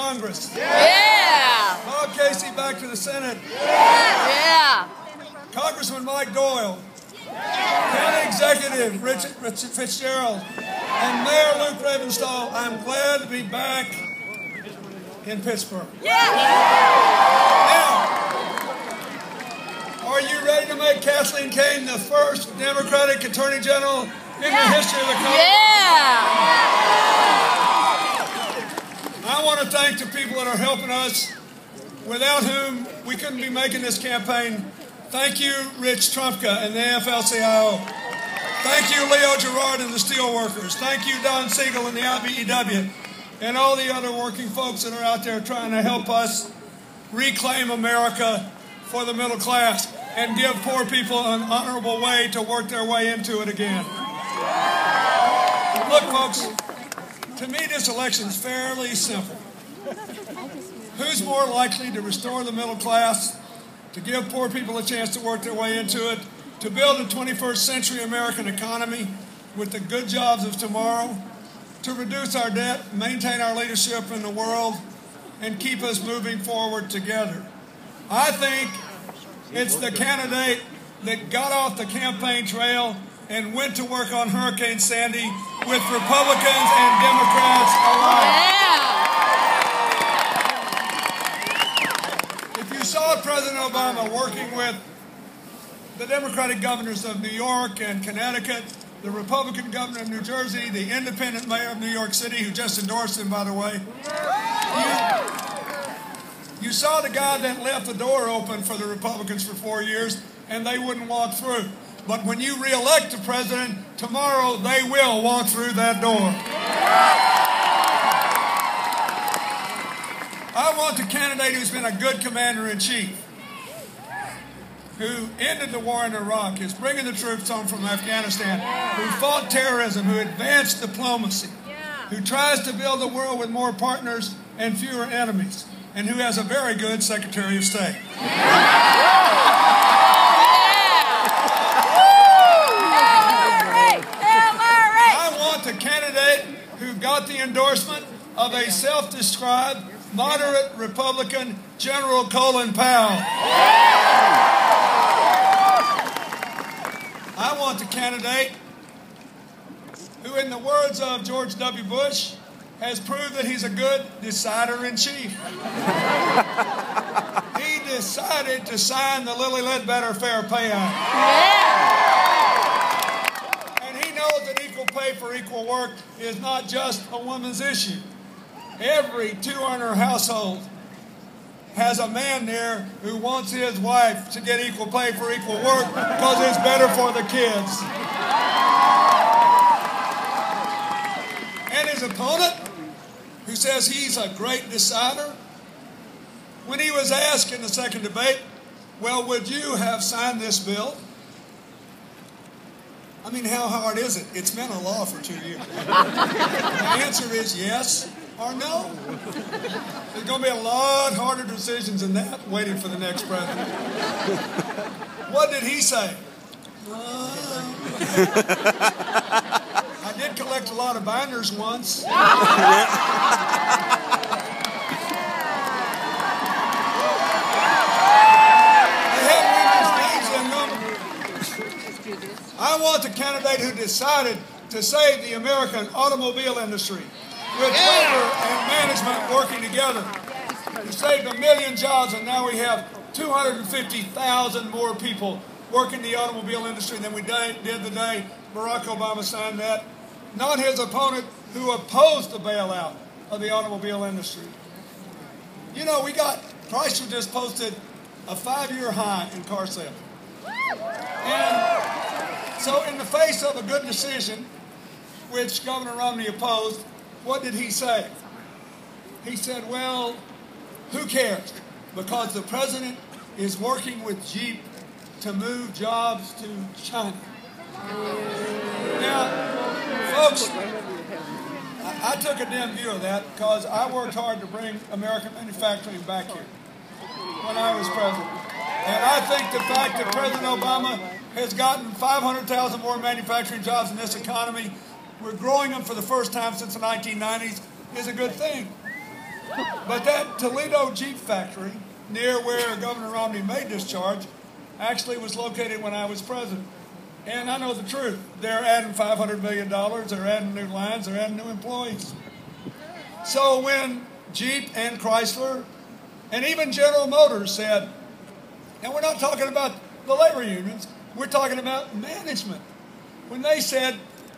Congress. Yeah! Bob Casey back to the Senate. Yeah! Congressman Mike Doyle. County Executive Richard Fitzgerald. And Mayor Luke Ravenstahl. I'm glad to be back in Pittsburgh. Yeah! Now, are you ready to make Kathleen Kane the first Democratic Attorney General in the history of the country? Yeah! I want to thank the people that are helping us, without whom we couldn't be making this campaign. Thank you, Rich Trumpka and the AFL-CIO. Thank you, Leo Gerard and the Steelworkers. Thank you, Don Siegel and the IBEW, and all the other working folks that are out there trying to help us reclaim America for the middle class and give poor people an honorable way to work their way into it again. Look, folks, to me this election's fairly simple. Who's more likely to restore the middle class, to give poor people a chance to work their way into it, to build a 21st century American economy with the good jobs of tomorrow, to reduce our debt, maintain our leadership in the world, and keep us moving forward together? I think it's the candidate that got off the campaign trail and went to work on Hurricane Sandy with Republicans and Democrats alike. If you saw President Obama working with the Democratic governors of New York and Connecticut, the Republican governor of New Jersey, the independent mayor of New York City, who just endorsed him, by the way, you saw the guy that left the door open for the Republicans for 4 years, and they wouldn't walk through. But when you re-elect the president, tomorrow they will walk through that door. I want the candidate who's been a good commander-in-chief, who ended the war in Iraq, is bringing the troops home from Afghanistan, who fought terrorism, who advanced diplomacy, who tries to build a world with more partners and fewer enemies, and who has a very good Secretary of State. I want the candidate who got the endorsement of a self-described moderate Republican, General Colin Powell. I want the candidate who, in the words of George W. Bush, has proved that he's a good decider-in-chief. He decided to sign the Lilly Ledbetter Fair Pay Act. And he knows that equal pay for equal work is not just a woman's issue. Every two-earner household has a man there who wants his wife to get equal pay for equal work because it's better for the kids. And his opponent, who says he's a great decider, when he was asked in the second debate, well, would you have signed this bill? I mean, how hard is it? It's been a law for 2 years. The answer is yes or no. There's going to be a lot harder decisions than that waiting for the next president. What did he say? I did collect a lot of binders once. I want the candidate who decided to save the American automobile industry, with labor and management working together. We saved 1 million jobs, and now we have 250,000 more people working the automobile industry than we did the day Barack Obama signed that. Not his opponent, who opposed the bailout of the automobile industry. You know, Chrysler just posted a 5-year high in car sales. And so in the face of a good decision, which Governor Romney opposed, what did he say? He said, well, who cares? Because the president is working with Jeep to move jobs to China. Now, folks, I took a dim view of that because I worked hard to bring American manufacturing back here when I was president. And I think the fact that President Obama has gotten 500,000 more manufacturing jobs in this economy, we're growing them for the first time since the 1990s, is a good thing. But that Toledo Jeep factory, near where Governor Romney made this charge, actually was located when I was president. And I know the truth. They're adding $500 million. They're adding new lines. They're adding new employees. So when Jeep and Chrysler and even General Motors said, and we're not talking about the labor unions, we're talking about management. When they said,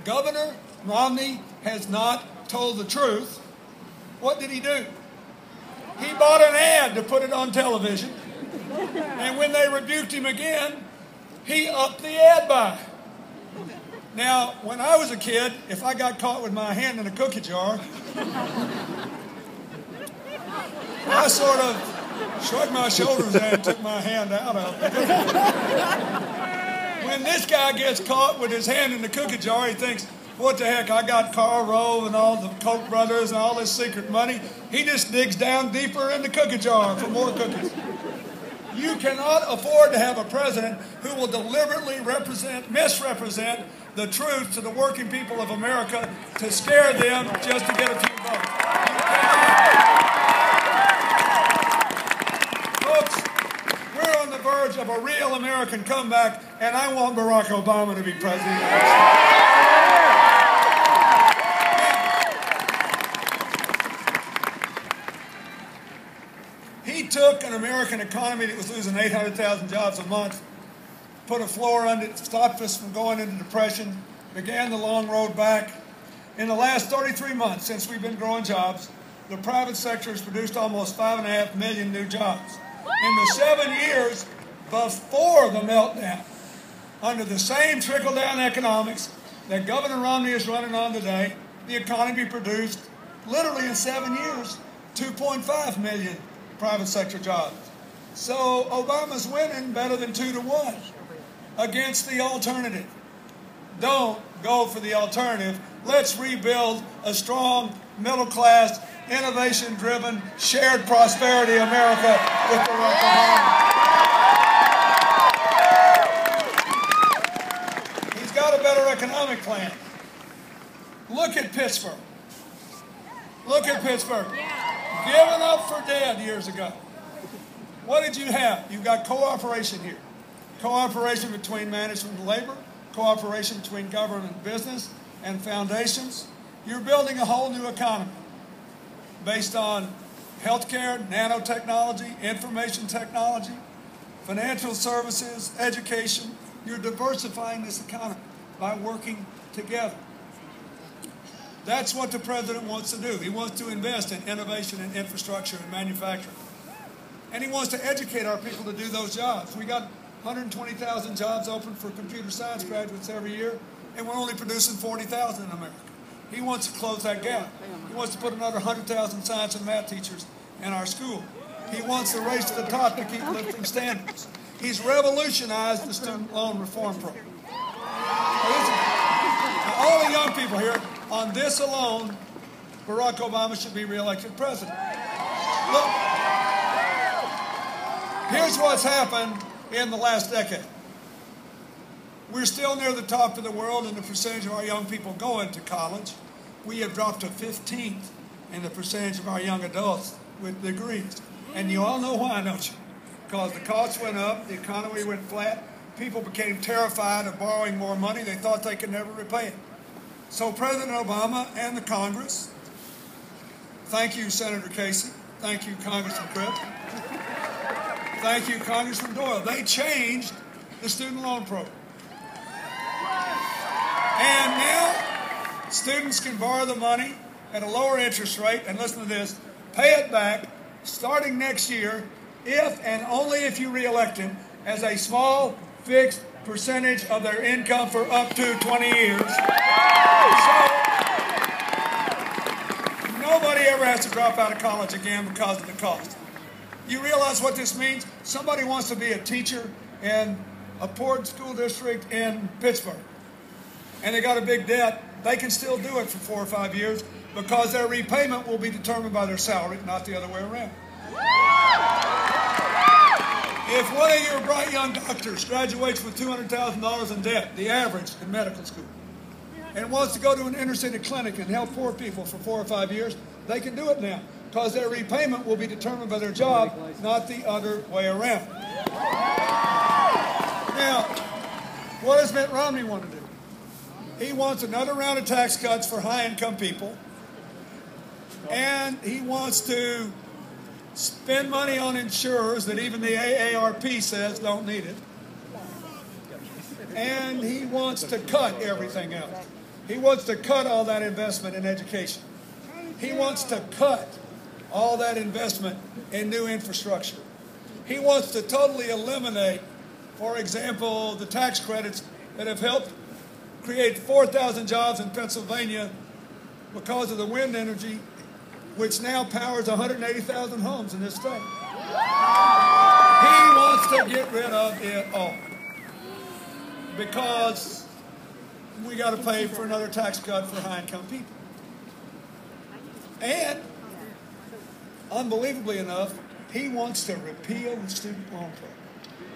Governor Romney has not told the truth, what did he do? He bought an ad to put it on television. And when they rebuked him again, he upped the ad buy. Now, when I was a kid, if I got caught with my hand in a cookie jar, I sort of shrugged my shoulders and took my hand out of it. When this guy gets caught with his hand in the cookie jar, he thinks, what the heck, I got Karl Rove and all the Koch brothers and all this secret money. He just digs down deeper in the cookie jar for more cookies. You cannot afford to have a president who will deliberately misrepresent the truth to the working people of America to scare them just to get a few votes. Folks, we're on the verge of a real American comeback, and I want Barack Obama to be president. He took an American economy that was losing 800,000 jobs a month, put a floor under it, stopped us from going into depression, began the long road back. In the last 33 months since we've been growing jobs, the private sector has produced almost 5.5 million new jobs. In the 7 years before the meltdown, under the same trickle-down economics that Governor Romney is running on today, the economy produced, literally in 7 years, 2.5 million private sector jobs. So Obama's winning better than 2-1 against the alternative. Don't go for the alternative. Let's rebuild a strong, middle-class, innovation-driven, shared prosperity America with Barack Obama. He's got a better economic plan. Look at Pittsburgh. Look at Pittsburgh. Given up for dead years ago. What did you have? You've got cooperation here. Cooperation between management and labor, cooperation between government and business, and foundations. You're building a whole new economy based on healthcare, nanotechnology, information technology, financial services, education. You're diversifying this economy by working together. That's what the president wants to do. He wants to invest in innovation and infrastructure and manufacturing. And he wants to educate our people to do those jobs. We got 120,000 jobs open for computer science graduates every year, and we're only producing 40,000 in America. He wants to close that gap. He wants to put another 100,000 science and math teachers in our school. He wants to race to the top to keep lifting standards. He's revolutionized the student loan reform program. Now, all the young people here, on this alone, Barack Obama should be reelected president. Look, here's what's happened in the last decade. We're still near the top of the world in the percentage of our young people going to college. We have dropped to 15th in the percentage of our young adults with degrees. And you all know why, don't you? Because the costs went up, the economy went flat, people became terrified of borrowing more money. They thought they could never repay it. So President Obama and the Congress, thank you, Senator Casey, thank you, Congressman Cripp, thank you, Congressman Doyle, they changed the student loan program. And now students can borrow the money at a lower interest rate, and listen to this, pay it back starting next year if and only if you re-elect him as a small fixed percentage of their income for up to 20 years. So nobody ever has to drop out of college again because of the cost. You realize what this means? Somebody wants to be a teacher in a poor school district in Pittsburgh, and they got a big debt. They can still do it for 4 or 5 years because their repayment will be determined by their salary, not the other way around. If one of your bright young doctors graduates with $200,000 in debt, the average in medical school, and wants to go to an inner city clinic and help poor people for 4 or 5 years, they can do it now because their repayment will be determined by their job, not the other way around. Now, what does Mitt Romney want to do? He wants another round of tax cuts for high-income people, and he wants to spend money on insurers that even the AARP says don't need it. And he wants to cut everything else. He wants to cut all that investment in education. He wants to cut all that investment in new infrastructure. He wants to totally eliminate, for example, the tax credits that have helped create 4,000 jobs in Pennsylvania because of the wind energy, which now powers 180,000 homes in this state. He wants to get rid of it all because we got to pay for another tax cut for high-income people. And, unbelievably enough, he wants to repeal the student loan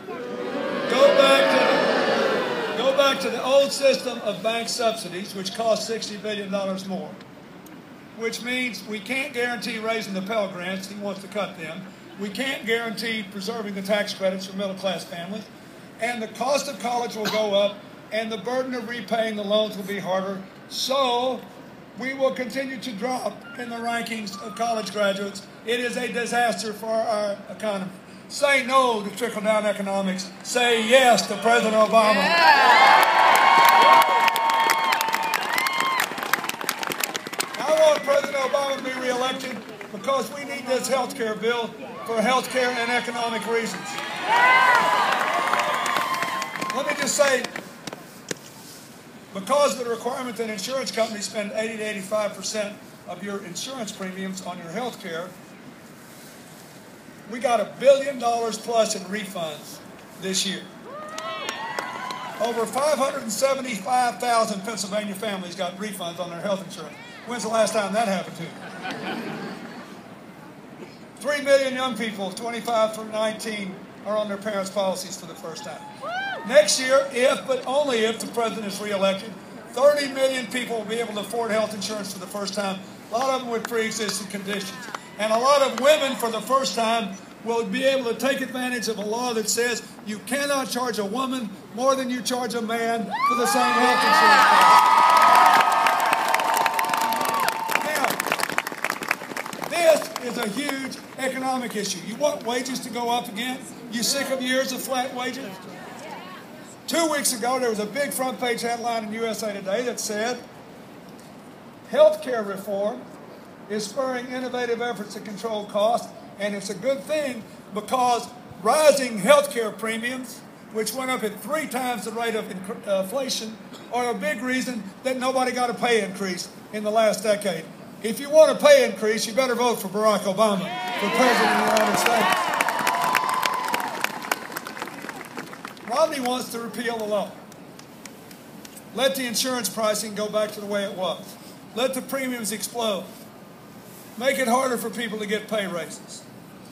program. Go back to the old system of bank subsidies, which cost $60 billion more, which means we can't guarantee raising the Pell Grants. He wants to cut them. We can't guarantee preserving the tax credits for middle-class families. And the cost of college will go up, and the burden of repaying the loans will be harder. So we will continue to drop in the rankings of college graduates. It is a disaster for our economy. Say no to trickle-down economics. Say yes to President Obama. I want President Obama to be reelected because we need this health care bill for health care and economic reasons. Let me just say, because of the requirement that insurance companies spend 80 to 85% of your insurance premiums on your health care, we got $1 billion plus in refunds this year. Over 575,000 Pennsylvania families got refunds on their health insurance. When's the last time that happened to you? 3 million young people, 25 through 19, are on their parents' policies for the first time. Next year, if, but only if, the president is reelected, 30 million people will be able to afford health insurance for the first time, a lot of them with pre-existing conditions. And a lot of women, for the first time, will be able to take advantage of a law that says you cannot charge a woman more than you charge a man for the same health insurance. Now, this is a huge economic issue. You want wages to go up again? You sick of years of flat wages? 2 weeks ago, there was a big front page headline in USA Today that said, health care reform is spurring innovative efforts to control costs, and it's a good thing because rising health care premiums, which went up at 3 times the rate of inflation, are a big reason that nobody got a pay increase in the last decade. If you want a pay increase, you better vote for Barack Obama for President of the United States. Romney wants to repeal the law. Let the insurance pricing go back to the way it was. Let the premiums explode. Make it harder for people to get pay raises.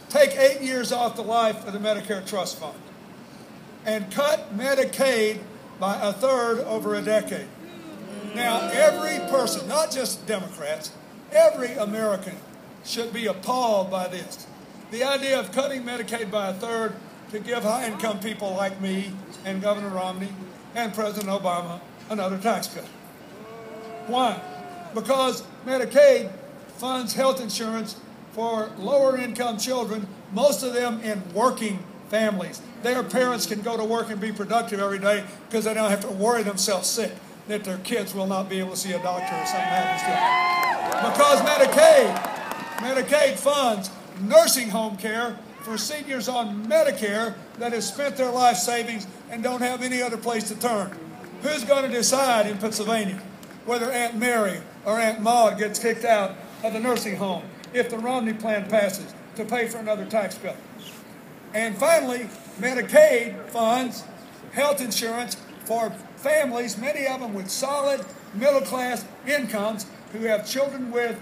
Take 8 years off the life of the Medicare Trust Fund. And cut Medicaid by 1/3 over a decade. Now, every person, not just Democrats, every American should be appalled by this. The idea of cutting Medicaid by 1/3 to give high-income people like me and Governor Romney and President Obama another tax cut. Why? Because Medicaid funds health insurance for lower-income children, most of them in working families. Their parents can go to work and be productive every day because they don't have to worry themselves sick that their kids will not be able to see a doctor or something happens to them. Because Medicaid funds nursing home care for seniors on Medicare that have spent their life savings and don't have any other place to turn. Who's going to decide in Pennsylvania whether Aunt Mary or Aunt Maud gets kicked out of the nursing home if the Romney plan passes to pay for another tax cut? And finally, Medicaid funds health insurance for families, many of them with solid middle-class incomes, who have children with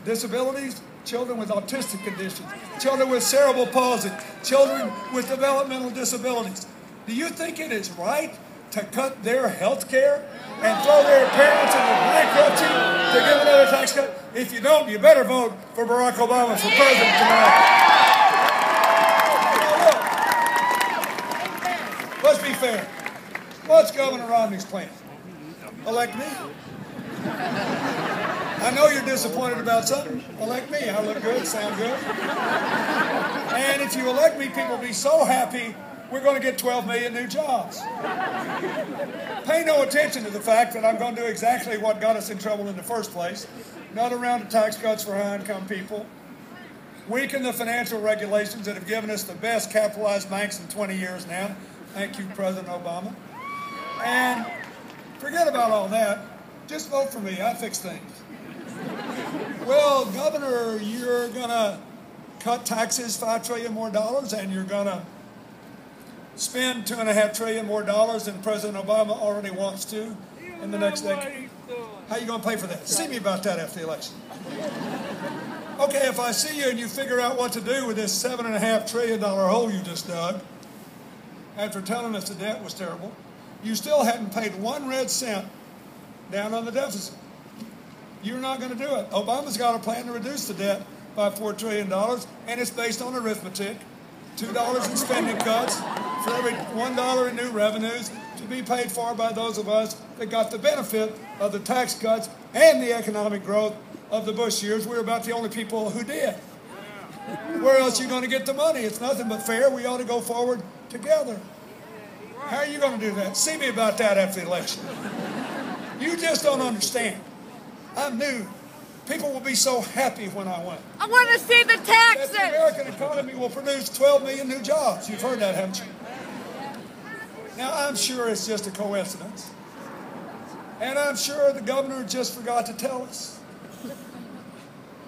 disabilities, children with autistic conditions, children with cerebral palsy, children with developmental disabilities. Do you think it is right to cut their health care and throw their parents into bankruptcy to give another tax cut? If you don't, you better vote for Barack Obama for president tonight. Now look, let's be fair. What's Governor Romney's plan? Elect me. I know you're disappointed about something. Elect me. I look good, sound good. And if you elect me, people will be so happy we're going to get 12 million new jobs. Pay no attention to the fact that I'm going to do exactly what got us in trouble in the first place. Another round of tax cuts for high-income people. Weaken the financial regulations that have given us the best capitalized banks in 20 years now. Thank you, President Obama. And forget about all that. Just vote for me. I fix things. Well, Governor, you're going to cut taxes $5 trillion more and you're going to spend $2.5 trillion more than President Obama already wants to in the next decade. How are you going to pay for that? See me about that after the election. Okay, if I see you and you figure out what to do with this $7.5 trillion hole you just dug, after telling us the debt was terrible, you still hadn't paid 1 red cent down on the deficit. You're not going to do it. Obama's got a plan to reduce the debt by $4 trillion, and it's based on arithmetic. $2 in spending cuts for every $1 in new revenues to be paid for by those of us that got the benefit of the tax cuts and the economic growth of the Bush years. We're about the only people who did. Where else are you going to get the money? It's nothing but fair. We ought to go forward together. How are you going to do that? See me about that after the election. You just don't understand. I'm new. People will be so happy when I win. I want to see the taxes. That the American economy will produce 12 million new jobs. You've heard that, haven't you? Now, I'm sure it's just a coincidence. And I'm sure the governor just forgot to tell us.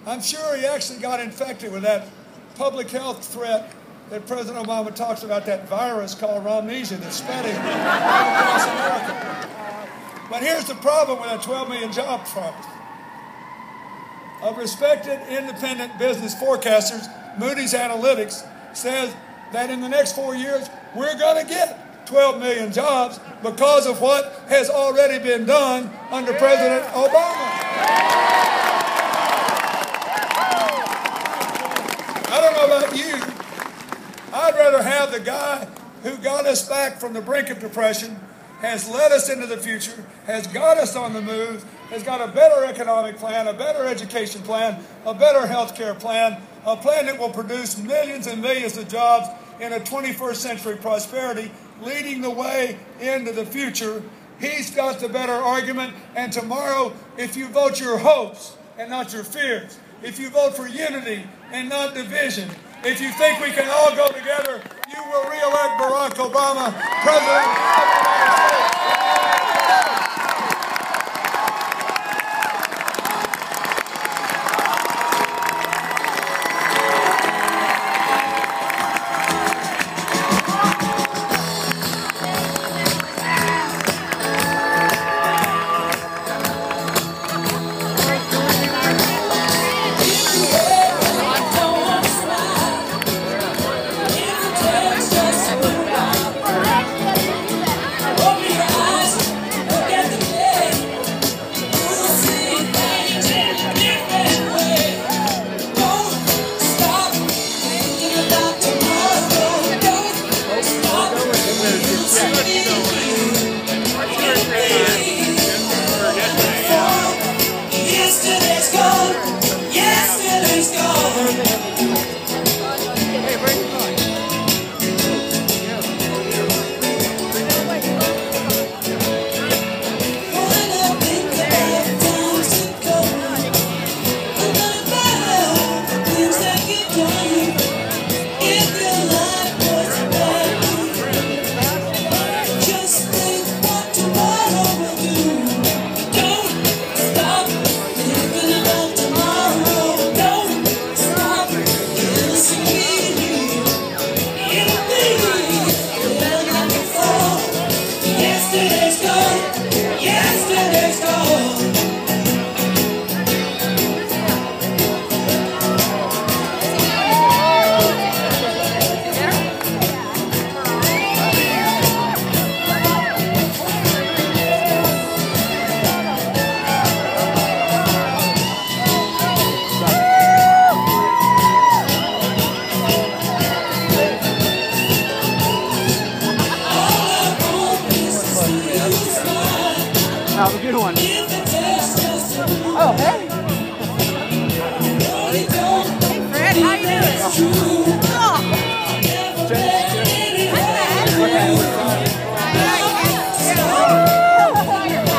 I'm sure he actually got infected with that public health threat that President Obama talks about, that virus called Romnesia that's spreading across America. But here's the problem with that 12 million job promise. A respected independent business forecasters, Moody's Analytics, says that in the next 4 years, we're going to get 12 million jobs because of what has already been done under President Obama. I don't know about you. I'd rather have the guy who got us back from the brink of depression, has led us into the future, has got us on the move, has got a better economic plan, a better education plan, a better health care plan, a plan that will produce millions and millions of jobs in a 21st century prosperity, leading the way into the future. He's got the better argument, and tomorrow, if you vote your hopes and not your fears, if you vote for unity and not division, if you think we can all go together, you will re-elect Barack Obama, President of the United States. Have a good one. Oh, hey. Hey, Fred, how you doing?